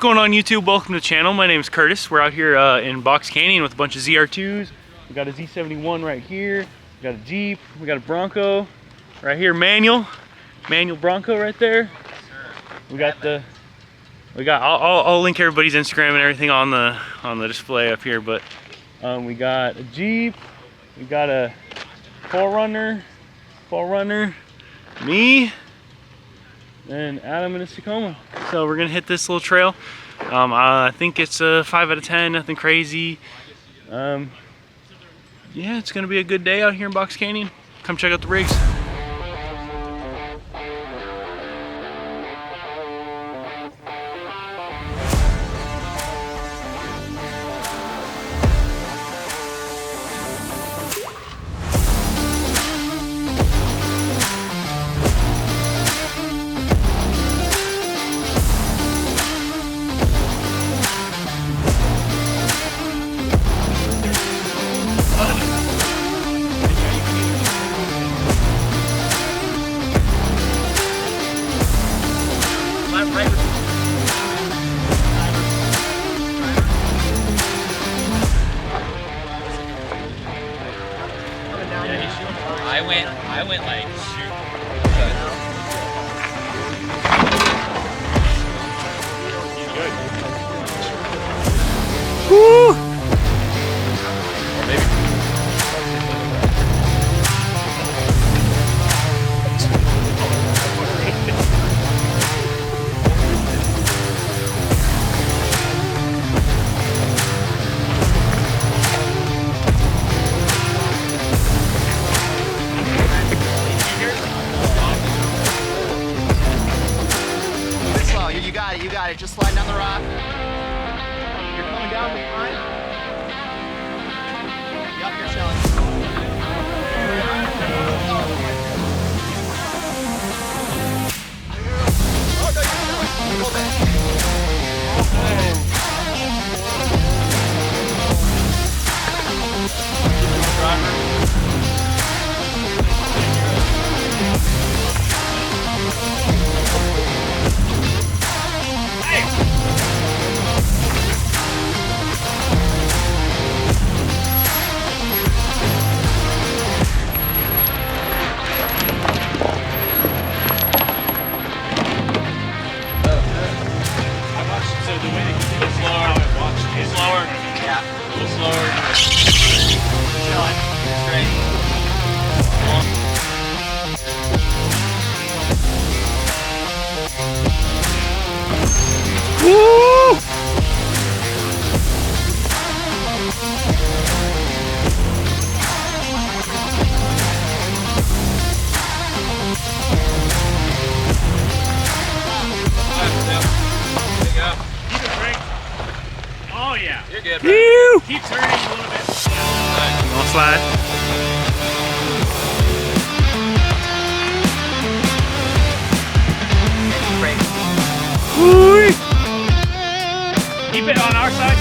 going on YouTube? Welcome to the channel. My name is Curtis. We're out here in Box Canyon with a bunch of ZR2s. We got a Z71 right here. We got a Jeep. We got a Bronco right here, manual Bronco right there. We got I'll link everybody's Instagram and everything on the display up here. But we got a Jeep. We got a 4Runner, me, and Adam in his Tacoma. So we're gonna hit this little trail. I think it's a 5 out of 10, nothing crazy. Yeah, it's gonna be a good day out here in Box Canyon. Come check out the rigs. I went like shoot. He's good. Woo! Or maybe. You got it. Just slide down the rock. You're coming down fine. You up here, Shelly. Oh, no, you're Shelly. Hold it. Woo! Oh yeah. You're good, bro. Keep turning a little bit. I'll slide. Woo! Keep it on our side.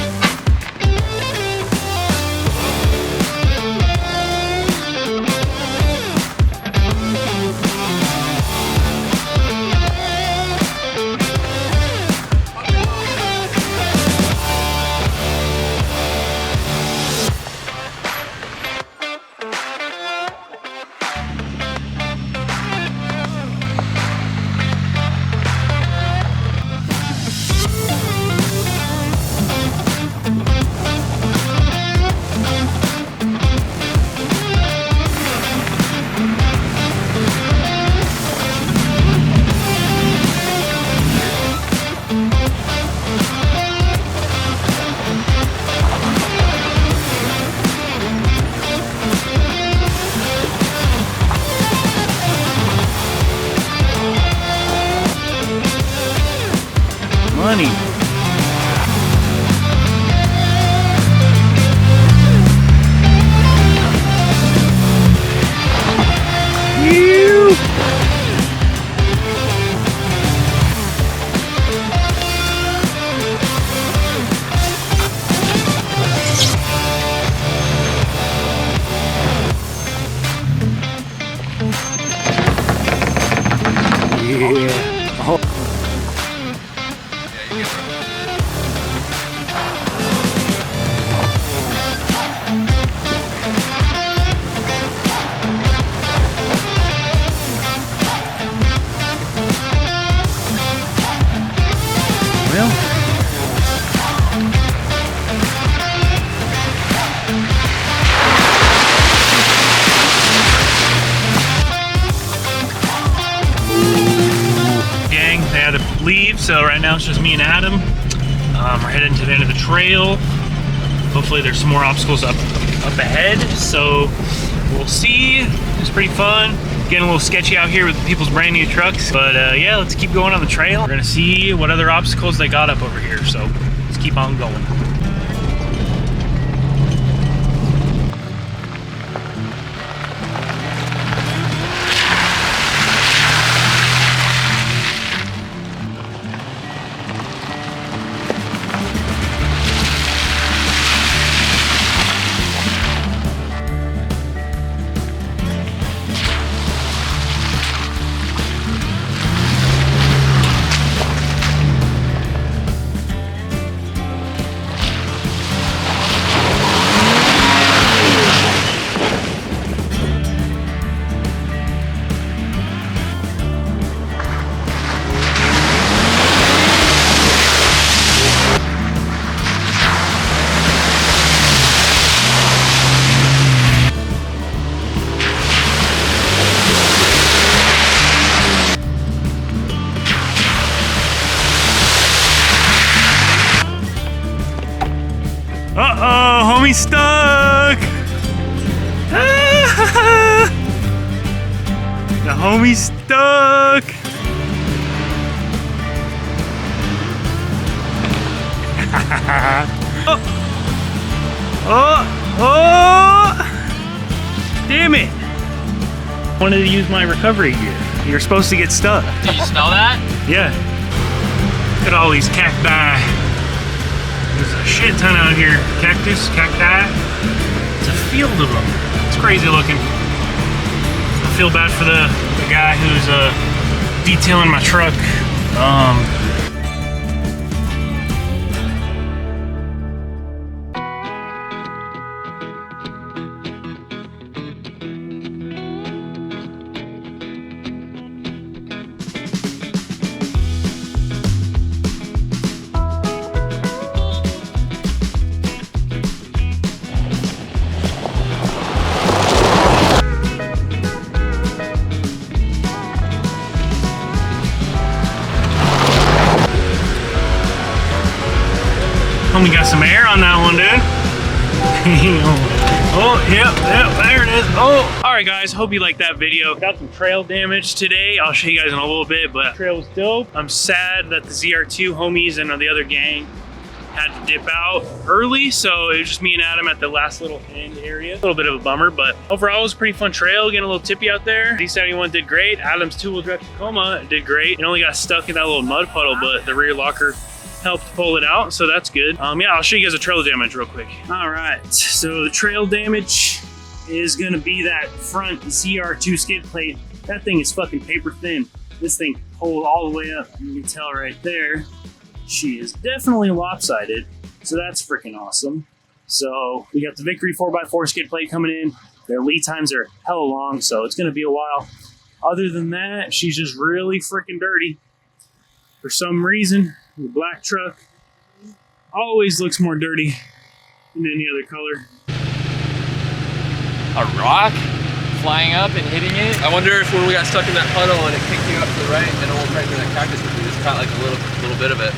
Money. Yeah. Oh. Yeah, you get So right now it's just me and Adam. We're heading to the end of the trail. Hopefully there's some more obstacles up ahead. So we'll see. It's pretty fun. Getting a little sketchy out here with people's brand new trucks. But yeah, let's keep going on the trail. We're gonna see what other obstacles they got up over here. So let's keep on going. Uh-oh, homie's stuck! The homie's stuck! Oh! Damn it! I wanted to use my recovery gear. You're supposed to get stuck. Did you smell that? Yeah. Look at all these cacti. There's a shit ton out here. Cactus, cacti. It's a field of them. It's crazy looking. I feel bad for the guy who's detailing my truck. Homie got some air on that one, dude. Oh, yep, there it is. Oh, all right, guys. Hope you liked that video. Got some trail damage today. I'll show you guys in a little bit, but trail was dope. I'm sad that the ZR2 homies and the other gang had to dip out early, so it was just me and Adam at the last little end area. A little bit of a bummer, but overall it was a pretty fun trail, getting a little tippy out there. Z71 did great. Adam's two-wheel drive Tacoma did great. It only got stuck in that little mud puddle, but the rear locker helped pull it out, so that's good. Yeah, I'll show you guys the trail damage real quick. All right, so the trail damage is gonna be that front ZR2 skid plate. That thing is fucking paper thin. This thing pulled all the way up. You can tell right there. She is definitely lopsided, so that's freaking awesome. So we got the Victory 4x4 skid plate coming in. Their lead times are hella long, so it's gonna be a while. Other than that, she's just really freaking dirty. For some reason, the black truck always looks more dirty than any other color. A rock flying up and hitting it? I wonder if when we got stuck in that puddle and it kicked you up to the right and it went right through that cactus, if we just caught like a little bit of it.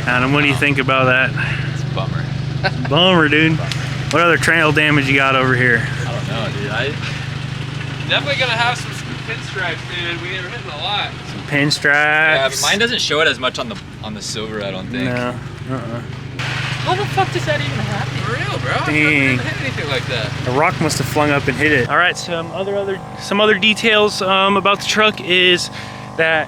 Adam, what do you think about that? It's a bummer. Bummer, dude. What other trail damage you got over here? I don't know, dude. Definitely gonna have some pinstripes, dude. We were hitting a lot. Some pinstripes. Yeah, but mine doesn't show it as much on the silver, I don't think. No. How the fuck does that even happen? For real, bro. I've Dang. never hit anything like that. A rock must have flung up and hit it. All right, some other details about the truck is that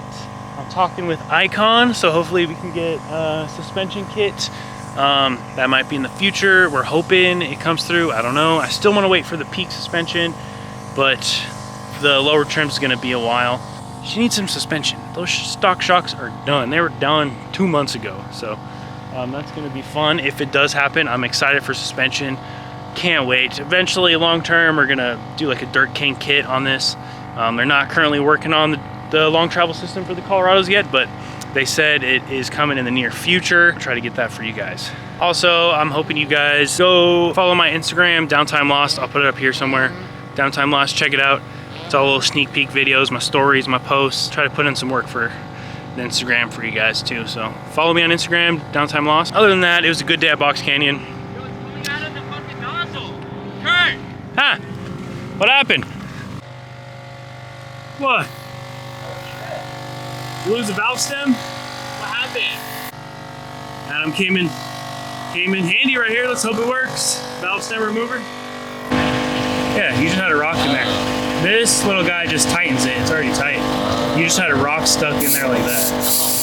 I'm talking with Icon, so hopefully we can get a suspension kit. That might be in the future. We're hoping it comes through. I don't know. I still want to wait for the peak suspension, but the lower trim is going to be a while. She needs some suspension. Those stock shocks are done. They were done 2 months ago, so that's going to be fun if it does happen. I'm excited for suspension. Can't wait. Eventually, long term, we're going to do like a Dirt King kit on this. They're not currently working on the long travel system for the Colorados yet, but they said it is coming in the near future. I'll try to get that for you guys. Also, I'm hoping you guys go follow my Instagram, Downtime Lost. I'll put it up here somewhere. Downtime Lost, check it out. It's all little sneak peek videos, my stories, my posts. Try to put in some work for the Instagram for you guys too. So follow me on Instagram, Downtime Lost. Other than that, it was a good day at Box Canyon. Huh? What happened? What? You lose a valve stem? What happened? Adam came in handy right here. Let's hope it works. Valve stem remover. Yeah, you just had a rock in there. This little guy just tightens it. It's already tight. You just had a rock stuck in there like that.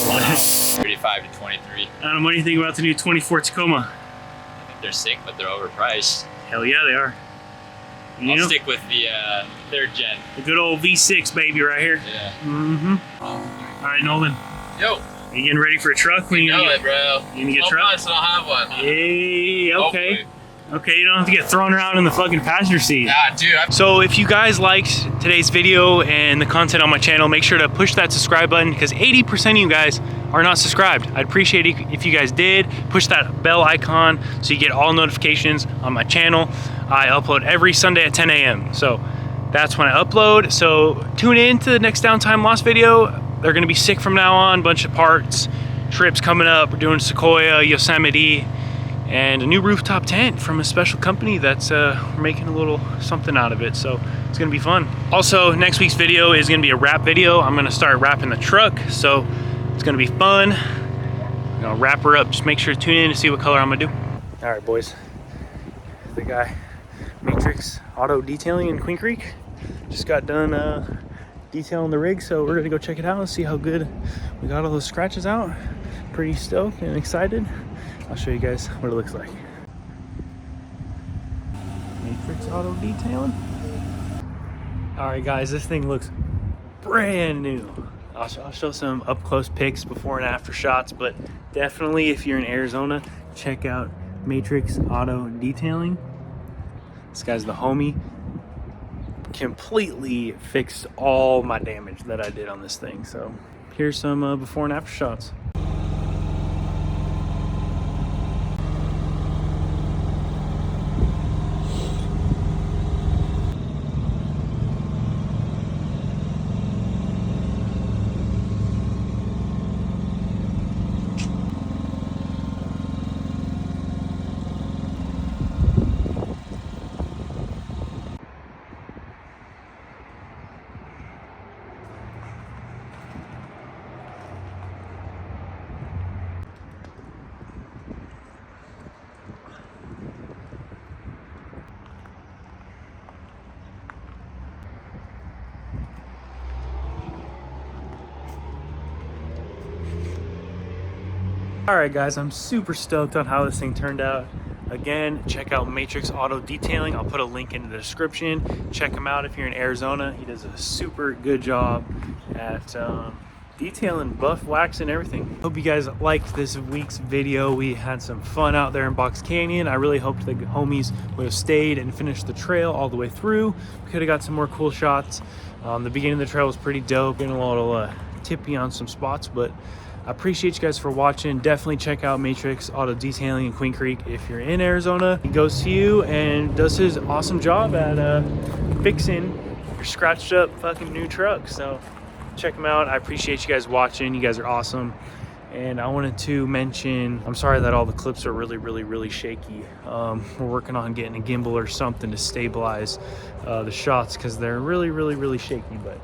Wow. 35 to 23. Adam, what do you think about the new 24 Tacoma? I think they're sick, but they're overpriced. Hell yeah, they are. I'll stick with the third gen. The good old V6 baby right here. Yeah. Mm-hmm. All right, Nolan. Yo. Are you getting ready for a truck? When you Know gonna it, bro. You gonna get a truck? Months and I'll have one. Hey, okay. Hopefully. Okay, you don't have to get thrown around in the fucking passenger seat. Yeah, dude. So if you guys liked today's video and the content on my channel, make sure to push that subscribe button because 80% of you guys are not subscribed. I'd appreciate it if you guys did. Push that bell icon so you get all notifications on my channel. I upload every Sunday at 10 a.m. So that's when I upload. So tune in to the next Downtime Lost video. They're gonna be sick from now on. Bunch of parts, trips coming up. We're doing Sequoia, Yosemite, and a new rooftop tent from a special company that's we're making a little something out of it. So it's gonna be fun. Also, next week's video is gonna be a wrap video. I'm gonna start wrapping the truck. So it's gonna be fun. I'm gonna wrap her up. Just make sure to tune in to see what color I'm gonna do. All right, boys. The guy, Matrix Auto Detailing in Queen Creek. Just got done detailing the rig, so we're gonna go check it out and see how good we got all those scratches out. Pretty stoked and excited. I'll show you guys what it looks like. Matrix Auto Detailing. All right, guys, this thing looks brand new. I'll show some up close pics before and after shots, but definitely if you're in Arizona, check out Matrix Auto Detailing. This guy's the homie. Completely fixed all my damage that I did on this thing. So here's some before and after shots. All right, guys, I'm super stoked on how this thing turned out. Again, check out Matrix Auto Detailing. I'll put a link in the description. Check him out if you're in Arizona. He does a super good job at detailing, buff, wax, and everything. Hope you guys liked this week's video. We had some fun out there in Box Canyon. I really hoped the homies would have stayed and finished the trail all the way through. We could have got some more cool shots. The beginning of the trail was pretty dope, getting a little tippy on some spots, but I appreciate you guys for watching. Definitely check out Matrix Auto Detailing in Queen Creek if you're in Arizona. He goes to you and does his awesome job at fixing your scratched up fucking new truck. So check him out. I appreciate you guys watching. You guys are awesome. And I wanted to mention, I'm sorry that all the clips are really shaky. We're working on getting a gimbal or something to stabilize the shots because they're really shaky. But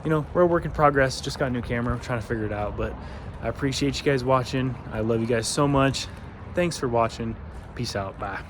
you know, we're a work in progress. Just got a new camera. I'm trying to figure it out. But I appreciate you guys watching. I love you guys so much. Thanks for watching. Peace out. Bye.